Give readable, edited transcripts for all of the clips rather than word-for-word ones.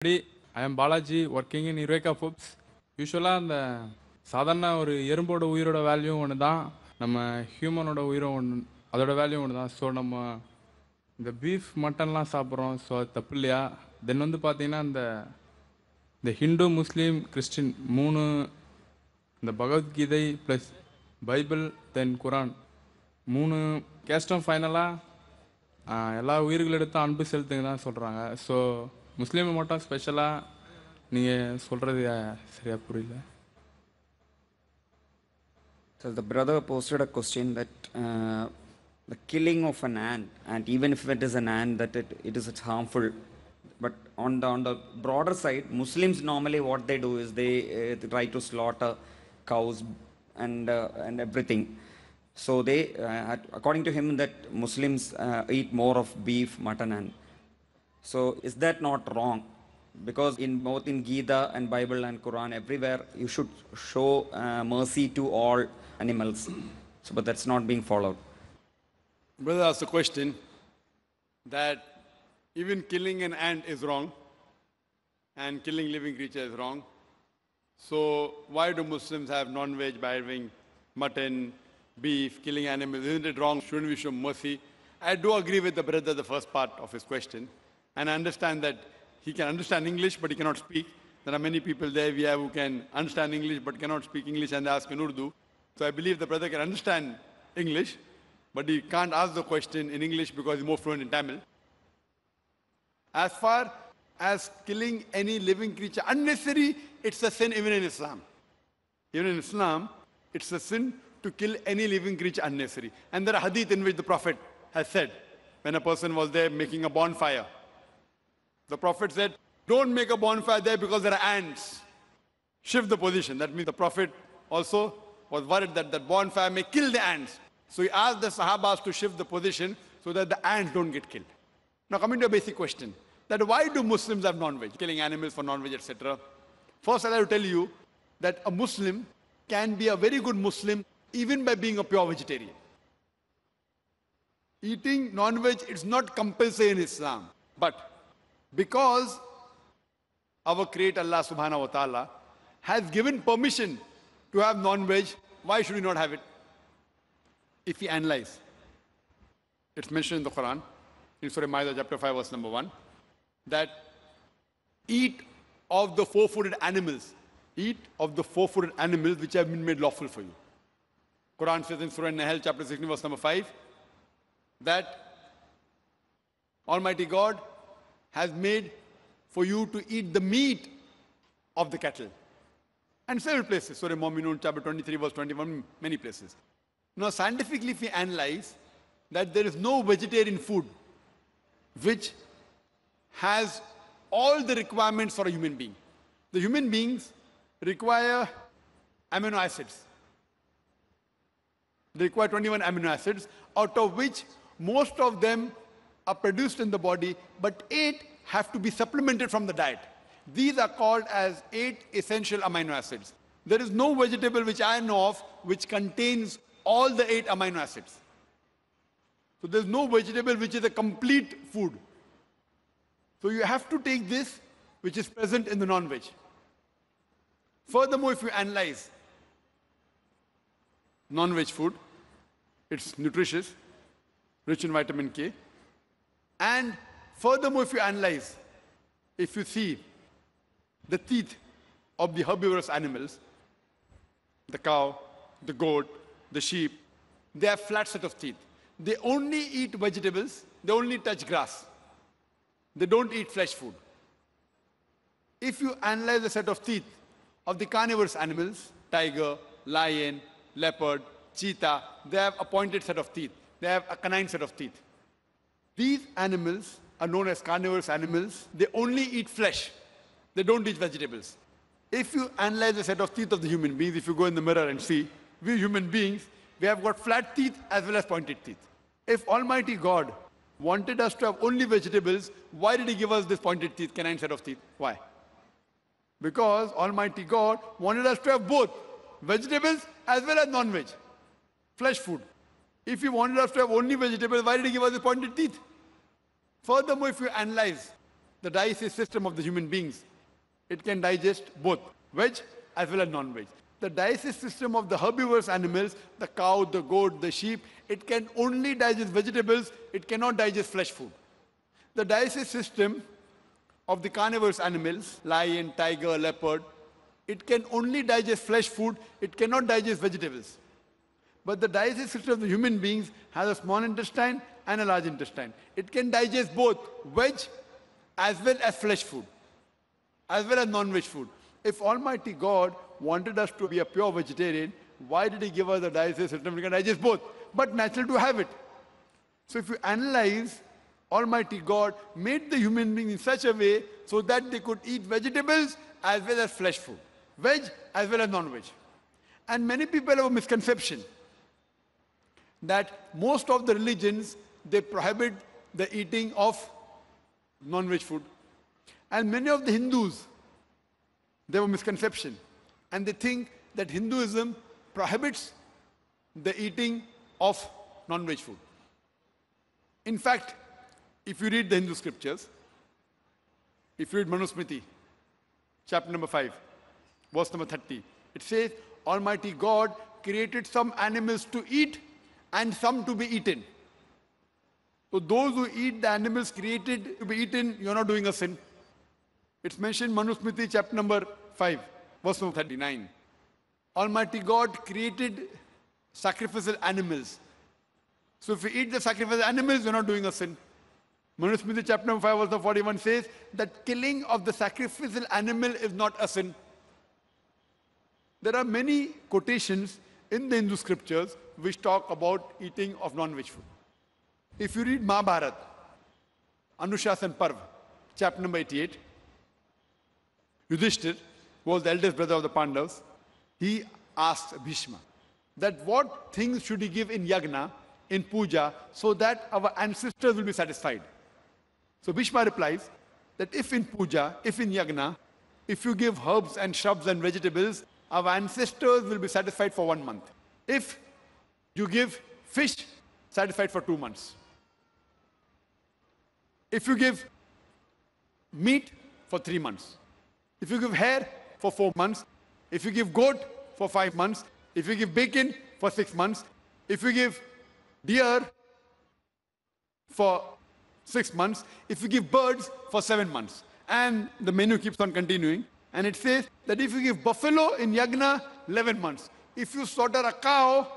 I am Balaji working in Eureka Foods. யூஸ்வலாக அந்த சாதாரண ஒரு எறும்போட உயிரோட வேல்யூ ஒன்று தான், நம்ம ஹியூமனோட உயிரும் ஒன்று, அதோட வேல்யூ ஒன்று தான். ஸோ நம்ம இந்த பீஃப் மட்டன்லாம் சாப்பிட்றோம், ஸோ அது தப்பு இல்லையா? தென் வந்து பார்த்தீங்கன்னா இந்த ஹிந்து முஸ்லீம் கிறிஸ்டின் மூணு, இந்த பகவத்கீதை ப்ளஸ் பைபிள் தென் குரான் மூணு கேஸ்டும் ஃபைனலாக எல்லா உயிர்களிடத்தும் அன்பு செலுத்துங்க தான் சொல்கிறாங்க. ஸோ முஸ்லீமை மட்டும் ஸ்பெஷலாக நீங்கள் சொல்கிறது சரியாக புரியல. So the brother posted a question that the killing of an ant, and even if it is an ant, that it's harmful. But on the broader side, Muslims normally what they do is they try to slaughter cows and everything. So they, according to him, that Muslims eat more of beef, mutton, and so is that not wrong? Because in both in Gita and Bible and Quran, everywhere you should show mercy to all animals. So, but that's not being followed. Brother asked a question that even killing an ant is wrong and killing living creature is wrong. So why do Muslims have non-veg by having mutton, beef, killing animals? Isn't it wrong? Shouldn't we show mercy? I do agree with the brother, the first part of his question. And I understand that he can understand English, but he cannot speak. There are many people there we have who can understand English, but cannot speak English, and they ask in Urdu. So I believe the brother can understand English, but he can't ask the question in English because he's more fluent in Tamil. As far as killing any living creature unnecessary, it's a sin even in Islam. Even in Islam, it's a sin to kill any living creature unnecessary. And there are hadith in which the Prophet has said, when a person was there making a bonfire, the Prophet said, don't make a bonfire there because there are ants. Shift the position. That means the Prophet also was worried that that bonfire may kill the ants. So he asked the Sahabas to shift the position so that the ants don't get killed. Now coming to a basic question, that why do Muslims have non-veg, killing animals for non-veg, etc. First I have to tell you that a Muslim can be a very good Muslim even by being a pure vegetarian. Eating non-veg is not compulsory in Islam, but because our Creator Allah subhanahu wa ta'ala has given permission to have non-veg, why should we not have it? If we analyze, it's mentioned in the Quran, in Surah Ma'idah chapter 5 verse number 1, that eat of the four-footed animals, eat of the four-footed animals which have been made lawful for you. Quran says in Surah Nahl chapter 16 verse number 5, that Almighty God has made for you to eat the meat of the cattle. And several places, Surah Mu'minun chapter 23 verse 21, many places. Now scientifically if we analyze that there is no vegetarian food which has all the requirements for a human being. The human beings require amino acids. They require 21 amino acids, out of which most of them are produced in the body, but 8 have to be supplemented from the diet. These are called as 8 essential amino acids. There is no vegetable which I know of which contains all the 8 amino acids. So there's no vegetable which is a complete food. So you have to take this which is present in the non-veg. Furthermore, if you analyze non-veg food, it's nutritious, rich in vitamin K. And furthermore, if you analyze, if you see the teeth of the herbivorous animals, the cow, the goat, the sheep, they have flat set of teeth. They only eat vegetables, they only touch grass. They don't eat flesh food. If you analyze the set of teeth of the carnivorous animals, tiger, lion, leopard, cheetah, they have a pointed set of teeth. They have a canine set of teeth. These animals are known as carnivorous animals. They only eat flesh. They don't eat vegetables. If you analyze the set of teeth of the human beings, if you go in the mirror and see, we human beings, we have got flat teeth as well as pointed teeth. If Almighty God wanted us to have only vegetables, why did He give us this pointed teeth, canine set of teeth? Why? Because Almighty God wanted us to have both vegetables as well as non-veg, flesh food. If He wanted us to have only vegetables, why did He give us the pointed teeth? Furthermore, if you analyze the digestive system of the human beings. It can digest both veg as well as non-veg. The digestive system of the herbivorous animals, the cow, the goat, the sheep, it can only digest vegetables, it cannot digest flesh food. The digestive system of the carnivorous animals, lion, tiger, leopard, it can only digest flesh food, it cannot digest vegetables. But the digestive system of the human beings has a small intestine and a large intestine. It can digest both veg as well as flesh food, as well as non-veg food. If Almighty God wanted us to be a pure vegetarian, why did He give us a digestive system? We can digest both, but natural to have it. So if you analyze, Almighty God made the human being in such a way so that they could eat vegetables as well as flesh food, veg as well as non-veg. And many people have a misconception that most of the religions, they prohibit the eating of non-veg food. And many of the Hindus, they have a misconception. And they think that Hinduism prohibits the eating of non-veg food. In fact, if you read the Hindu scriptures, if you read Manusmriti, chapter number 5, verse number 30, it says, Almighty God created some animals to eat and some to be eaten. So those who eat the animals created to be eaten, you're not doing a sin. It's mentioned Manusmriti, chapter number 5, verse number 39. Almighty God created sacrificial animals. So if we eat the sacrificial animals, you're not doing a sin. Manusmriti, chapter number 5, verse number 41 says that killing of the sacrificial animal is not a sin. There are many quotations in the Hindu scriptures which talk about eating of non-veg food. If you read Mahabharata, Anushasan Parv, chapter number 88, Yudhishthir, who was the eldest brother of the Pandavas, he asked Bhishma that what things should he give in yagna, in puja, so that our ancestors will be satisfied. So Bhishma replies that if in puja, if in yagna, if you give herbs and shrubs and vegetables, our ancestors will be satisfied for 1 month. If you give fish, satisfied for 2 months. If you give meat, for 3 months. If you give hair, for 4 months. If you give goat, for 5 months. If you give bacon, for 6 months. If you give deer, for 6 months. If you give birds, for 7 months. And the menu keeps on continuing. And it says that if you give buffalo in yagna, 11 months. If you slaughter a cow,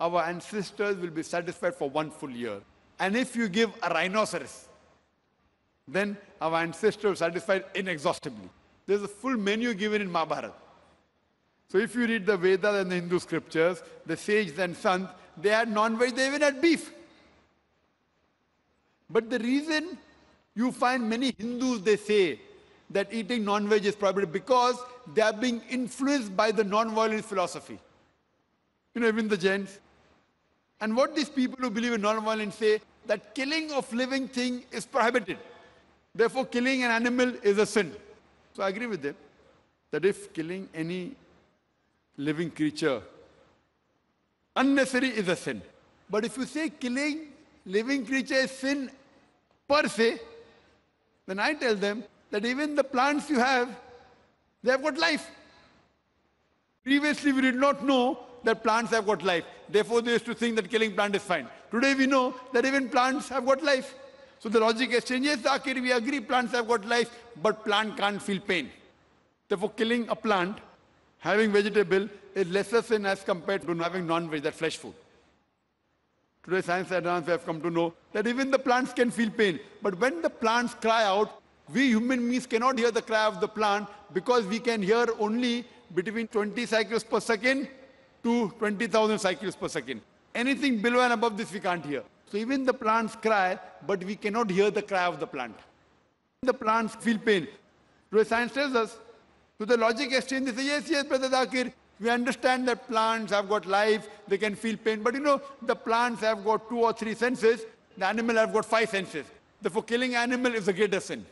our ancestors will be satisfied for 1 full year. And if you give a rhinoceros, then our ancestors are satisfied inexhaustibly. There's a full menu given in Mahabharata. So if you read the Vedas and the Hindu scriptures, the sages and sants, they had non-veg, they even had beef. But the reason you find many Hindus, they say that eating non-veg is prohibited because they are being influenced by the non-violence philosophy. You know, even the Jains. And what these people who believe in non-violence say, that killing of living thing is prohibited. Therefore, killing an animal is a sin. So I agree with them, that if killing any living creature unnecessary is a sin. But if you say killing living creature is sin per se, then I tell them that even the plants you have, they have got life. Previously, we did not know that plants have got life. Therefore, they used to think that killing plant is fine. Today, we know that even plants have got life. So the logic has changed. Yes, Zakir, we agree plants have got life, but plant can't feel pain. Therefore, killing a plant, having vegetable, is lesser sin as compared to having non-veg, that flesh food. Today, science advance, we have come to know that even the plants can feel pain. But when the plants cry out, we human beings cannot hear the cry of the plant because we can hear only between 20 cycles per second to 20,000 cycles per second. Anything below and above this we can't hear. So even the plants cry, but we cannot hear the cry of the plant. The plants feel pain. Today science tells us, so the logic exchange, they say, yes, Brother Zakir, we understand that plants have got life, they can feel pain. But you know, the plants have got 2 or 3 senses, the animal have got 5 senses. Therefore, killing animal is a greater sin.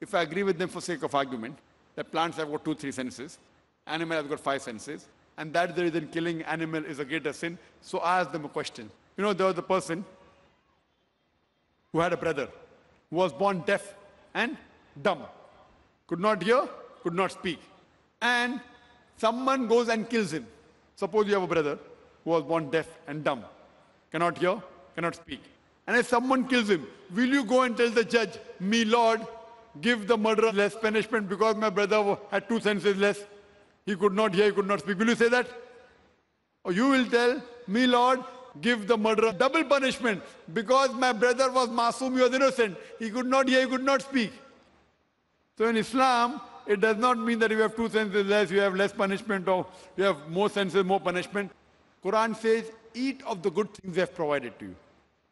If I agree with them for sake of argument, that plants have got 2, 3 senses, animal has got 5 senses, and that's the reason killing animal is a greater sin. So I asked them a question. You know, there was a person who had a brother who was born deaf and dumb. Could not hear, could not speak. And someone goes and kills him. Suppose you have a brother who was born deaf and dumb, cannot hear, cannot speak. And if someone kills him, will you go and tell the judge, me Lord, give the murderer less punishment because my brother had 2 senses less? He could not hear, he could not speak. Will you say that? Or you will tell, me Lord, give the murderer double punishment because my brother was masoom, he was innocent. He could not hear, he could not speak. So in Islam, it does not mean that if you have 2 senses less, you have less punishment, or you have more senses, more punishment. Quran says, eat of the good things they have provided to you.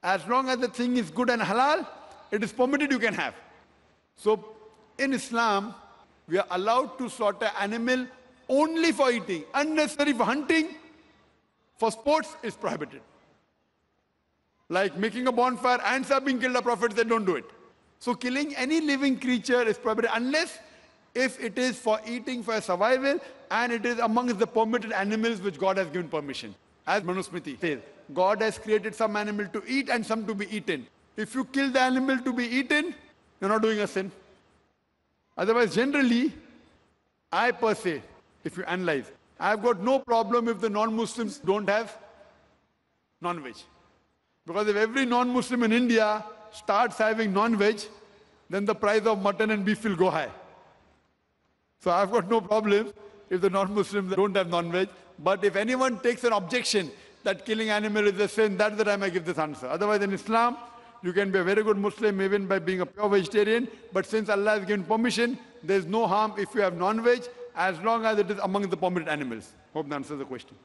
As long as the thing is good and halal, it is permitted, you can have. So in Islam, we are allowed to slaughter animal only for eating. Unnecessary for hunting, for sports is prohibited. Like making a bonfire, ants are being killed, the Prophet said don't do it. So killing any living creature is prohibited unless if it is for eating, for survival, and it is amongst the permitted animals which God has given permission. As Manusmriti says, God has created some animal to eat and some to be eaten. If you kill the animal to be eaten, you're not doing a sin. Otherwise, generally, I per se, if you analyze, I've got no problem if the non-Muslims don't have non-veg. Because if every non-Muslim in India starts having non-veg, then the price of mutton and beef will go high. So I've got no problem if the non-Muslims don't have non-veg. But if anyone takes an objection that killing animal is a sin, that's the time I give this answer. Otherwise, in Islam, you can be a very good Muslim even by being a pure vegetarian. But since Allah has given permission, there's no harm if you have non-veg, as long as it is among the permitted animals. Hope that answers the question.